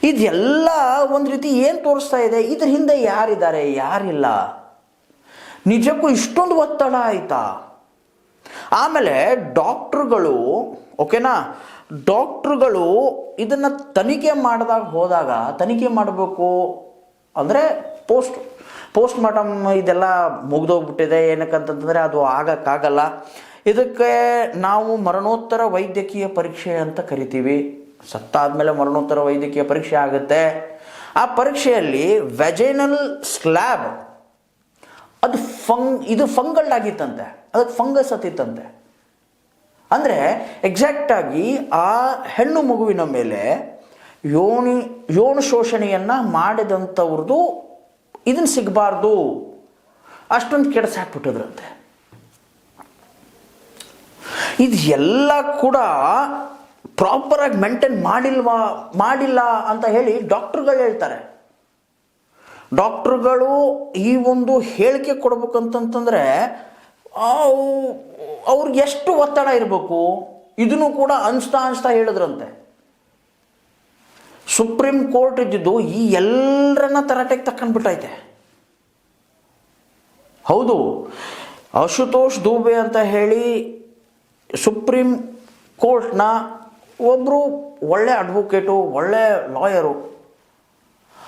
ಇದೆಲ್ಲ ಒಂದು ರೀತಿ ಏನು ತೋರಿಸ್ತಾ ಇದೆ, ಇದ್ರ ಹಿಂದೆ ಯಾರಿದ್ದಾರೆ ಯಾರಿಲ್ಲ, ನಿಜಕ್ಕೂ ಇಷ್ಟೊಂದು ಒತ್ತಡ ಆಯ್ತಾ? ಆಮೇಲೆ ಡಾಕ್ಟ್ರುಗಳು, ಓಕೆನಾ, ಡಾಕ್ಟ್ರುಗಳು ಇದನ್ನು ತನಿಖೆ ಹೋದಾಗ ತನಿಖೆ ಮಾಡಬೇಕು ಅಂದರೆ ಪೋಸ್ಟ್ ಮಾರ್ಟಮ್ ಇದೆಲ್ಲ ಮುಗ್ದೋಗ್ಬಿಟ್ಟಿದೆ. ಏನಕ್ಕಂತಂದರೆ ಅದು ಆಗಕ್ಕಾಗಲ್ಲ. ಇದಕ್ಕೆ ನಾವು ಮರಣೋತ್ತರ ವೈದ್ಯಕೀಯ ಪರೀಕ್ಷೆ ಅಂತ ಕರಿತೀವಿ. ಸತ್ತಾದ್ಮೇಲೆ ಮರಣೋತ್ತರ ವೈದ್ಯಕೀಯ ಪರೀಕ್ಷೆ ಆಗುತ್ತೆ. ಆ ಪರೀಕ್ಷೆಯಲ್ಲಿ ವೆಜೈನಲ್ ಸ್ಲ್ಯಾಬ್ ಅದು ಇದು ಫಂಗಲ್ ಆಗಿತ್ತಂತೆ, ಅದಕ್ಕೆ ಫಂಗಸ್ ಹತ್ತಿತ್ತಂತೆ. ಅಂದರೆ ಎಕ್ಸಾಕ್ಟಾಗಿ ಆ ಹೆಣ್ಣು ಮಗುವಿನ ಮೇಲೆ ಯೌನ ಶೋಷಣೆಯನ್ನು ಮಾಡಿದಂಥವ್ರದ್ದು ಇದನ್ನು ಸಿಗಬಾರ್ದು, ಅಷ್ಟೊಂದು ಕೆಡಿಸಾಕ್ಬಿಟ್ಟಿದ್ರಂತೆ. ಇದು ಎಲ್ಲ ಕೂಡ ಪ್ರಾಪರಾಗಿ ಮೇಂಟೈನ್ ಮಾಡಿಲ್ಲ ಅಂತ ಹೇಳಿ ಡಾಕ್ಟ್ರುಗಳು ಹೇಳ್ತಾರೆ. ಡಾಕ್ಟ್ರುಗಳು ಈ ಒಂದು ಹೇಳಿಕೆ ಕೊಡ್ಬೇಕಂತಂತಂದರೆ ಅವ್ರಿಗೆ ಎಷ್ಟು ಒತ್ತಡ ಇರಬೇಕು, ಇದನ್ನು ಕೂಡ ಅನಿಸ್ತಾ ಹೇಳಿದ್ರಂತೆ. ಸುಪ್ರೀಂ ಕೋರ್ಟ್ ಇದ್ದಿದ್ದು ಈ ಎಲ್ಲರನ್ನ ತರಾಟೆಗೆ ತಕ್ಕೊಂಡ್ಬಿಟ್ಟೈತೆ. ಹೌದು, ಅಶುತೋಷ್ ದುಬೆ ಅಂತ ಹೇಳಿ ಸುಪ್ರೀಂ ಕೋರ್ಟ್ನ ಒಬ್ಬರು ಒಳ್ಳೆ ಅಡ್ವೊಕೇಟು, ಒಳ್ಳೆ ಲಾಯರು,